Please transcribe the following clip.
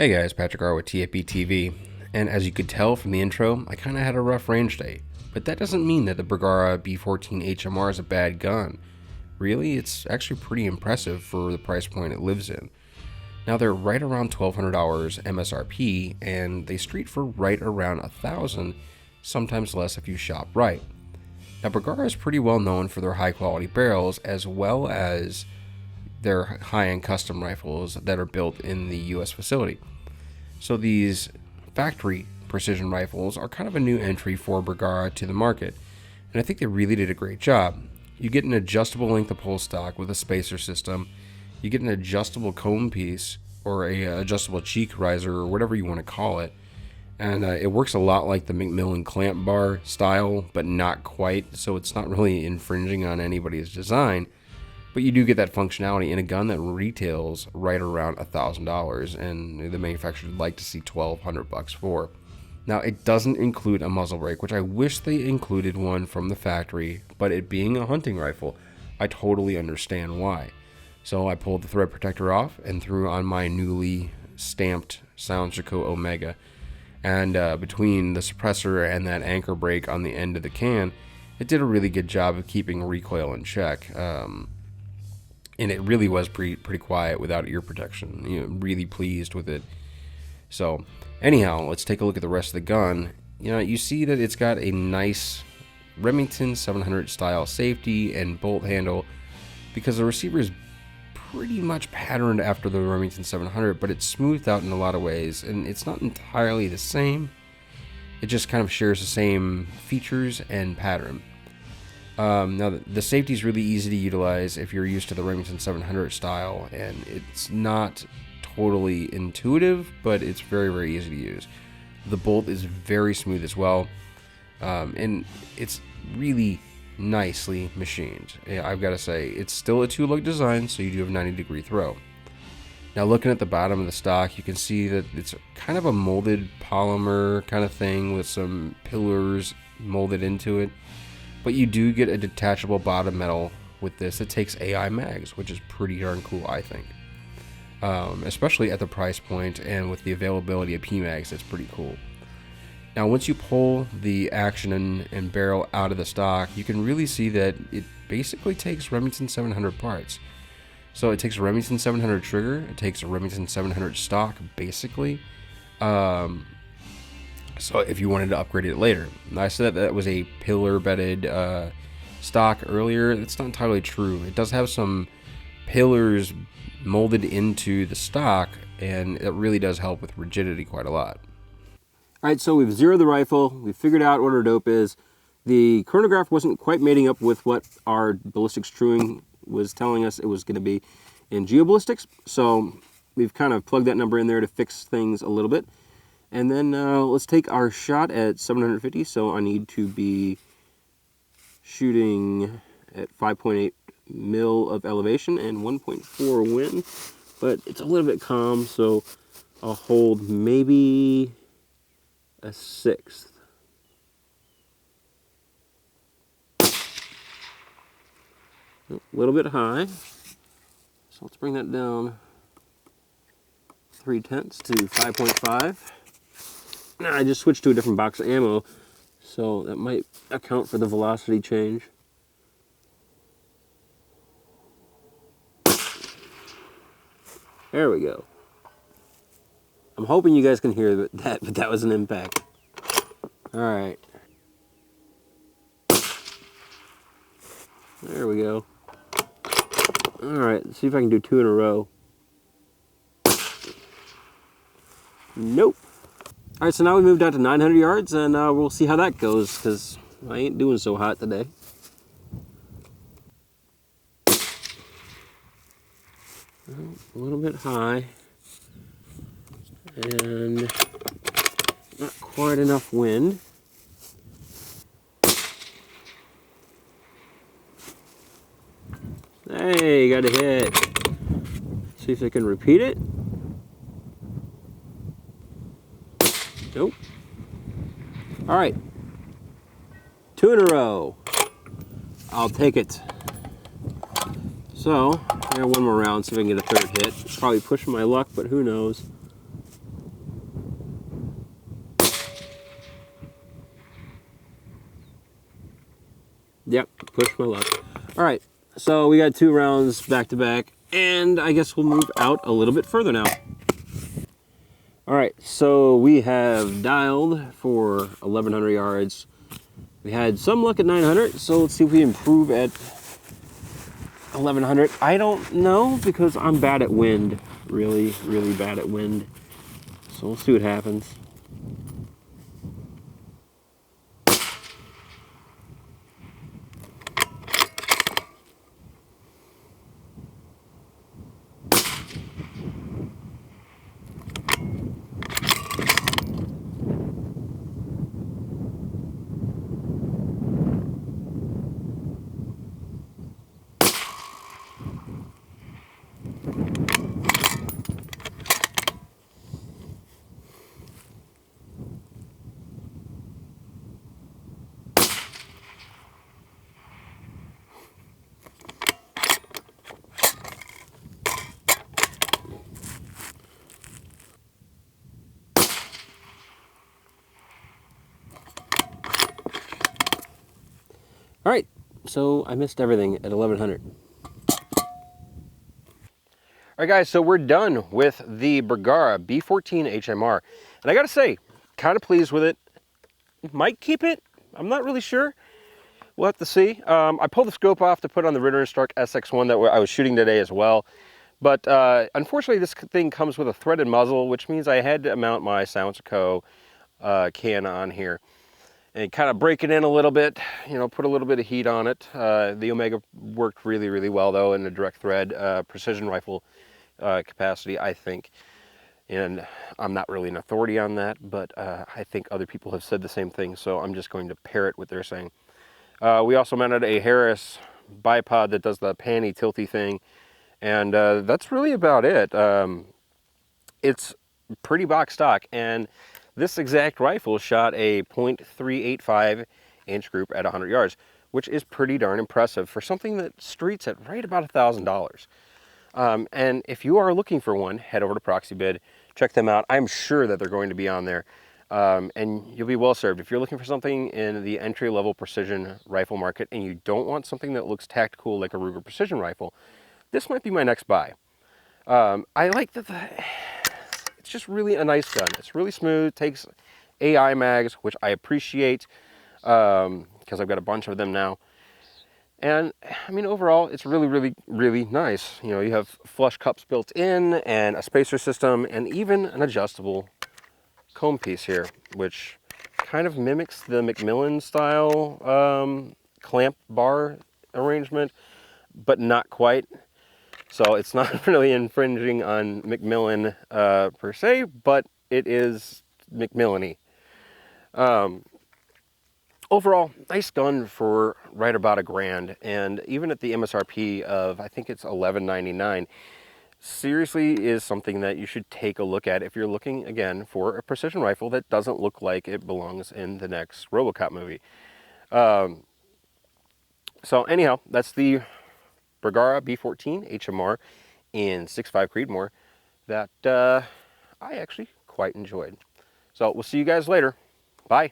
Hey guys, Patrick R with TFBTV, and as you could tell from the intro, I kind of had a rough range day, but that doesn't mean that the Bergara B14 HMR is a bad gun. Really, it's actually pretty impressive for the price point it lives in. Now they're right around $1,200 MSRP, and they street for right around $1,000, sometimes less if you shop right. Now Bergara is pretty well known for their high quality barrels, as well as their high-end custom rifles that are built in the US facility. So these factory precision rifles are kind of a new entry for Bergara to the market, and I think they really did a great job. You get an adjustable length of pull stock with a spacer system, you get an adjustable cone piece or a adjustable cheek riser or whatever you want to call it, and it works a lot like the Macmillan clamp bar style, but not quite, so it's not really infringing on anybody's design. But you do get that functionality in a gun that retails right around $1,000, and the manufacturer would like to see $1,200 for. Now, it doesn't include a muzzle brake, which I wish they included one from the factory, but it being a hunting rifle, I totally understand why. So I pulled the thread protector off and threw on my newly stamped Soundchico Omega. And between the suppressor and that anchor brake on the end of the can, it did a really good job of keeping recoil in check. And it really was pretty quiet without ear protection. Really pleased with it. So, anyhow, let's take a look at the rest of the gun. You see that it's got a nice Remington 700 style safety and bolt handle, because the receiver is pretty much patterned after the Remington 700, but it's smoothed out in a lot of ways, and it's not entirely the same. It just kind of shares the same features and pattern. Now, the safety is really easy to utilize if you're used to the Remington 700 style, and it's not totally intuitive, but it's very, very easy to use. The bolt is very smooth as well, and it's really nicely machined. I've got to say, it's still a two-lug design, so you do have 90-degree throw. Now, looking at the bottom of the stock, you can see that it's kind of a molded polymer kind of thing with some pillars molded into it. But you do get a detachable bottom metal with this. It takes AI mags, which is pretty darn cool, I think. Especially at the price point and with the availability of PMags, it's pretty cool. Now, once you pull the action and barrel out of the stock, you can really see that it basically takes Remington 700 parts. So it takes a Remington 700 trigger, it takes a Remington 700 stock, basically. So if you wanted to upgrade it later. I said that was a pillar bedded stock earlier. That's not entirely true. It does have some pillars molded into the stock, and it really does help with rigidity quite a lot. All right, so we've zeroed the rifle. We've figured out what our dope is. The chronograph wasn't quite mating up with what our ballistics truing was telling us it was going to be in geoballistics. So we've kind of plugged that number in there to fix things a little bit. And then let's take our shot at 750. So I need to be shooting at 5.8 mil of elevation and 1.4 wind. But it's a little bit calm, so I'll hold maybe a sixth. A little bit high. So let's bring that down 3/10 to 5.5. Now I just switched to a different box of ammo, so that might account for the velocity change. There we go. I'm hoping you guys can hear that, but that was an impact. All right. There we go. All right, let's see if I can do two in a row. Nope. All right, so now we moved out to 900 yards, and we'll see how that goes, because I ain't doing so hot today. Well, a little bit high, and not quite enough wind. Hey, got a hit. See if I can repeat it. Nope. All right. Two in a row. I'll take it. So, one more round, see if I can get a third hit. Probably pushing my luck, but who knows. Yep, push my luck. All right, so we got 2 rounds back to back, and I guess we'll move out a little bit further now. All right, so we have dialed for 1,100 yards. We had some luck at 900, so let's see if we improve at 1,100. I don't know because I'm bad at wind, really, really bad at wind. So we'll see what happens. All right, so I missed everything at 1,100. All right, guys, so we're done with the Bergara B14 HMR. And I gotta say, kind of pleased with it. Might keep it, I'm not really sure. We'll have to see. I pulled the scope off to put on the Ritter and Stark SX1 that I was shooting today as well. But unfortunately, this thing comes with a threaded muzzle, which means I had to mount my Silencer Co. can on here and kind of break it in a little bit, you know, put a little bit of heat on it. The Omega worked really, really well, though, in the direct thread precision rifle capacity, I think. And I'm not really an authority on that, but I think other people have said the same thing, so I'm just going to parrot what they're saying. We also mounted a Harris bipod that does the panny tilty thing, and that's really about it. It's pretty box stock, and this exact rifle shot a .385 inch group at 100 yards, which is pretty darn impressive for something that streets at right about $1,000. And if you are looking for one, head over to Proxibid, check them out. I'm sure that they're going to be on there, and you'll be well served. If you're looking for something in the entry-level precision rifle market and you don't want something that looks tactical like a Ruger precision rifle, this might be my next buy. I like that it's just really a nice gun. It's really smooth, takes AI mags, which I appreciate because I've got a bunch of them now. And I mean, overall, it's really, really, really nice. You know, you have flush cups built in and a spacer system and even an adjustable comb piece here, which kind of mimics the Macmillan style clamp bar arrangement, but not quite. So it's not really infringing on Macmillan per se, but it is Macmillan-y. Overall, nice gun for right about $1,000, and even at the MSRP of, I think it's $11.99, seriously is something that you should take a look at if you're looking, again, for a precision rifle that doesn't look like it belongs in the next RoboCop movie. So anyhow, that's the Bergara B14 HMR in 6.5 Creedmoor that I actually quite enjoyed. So we'll see you guys later. Bye.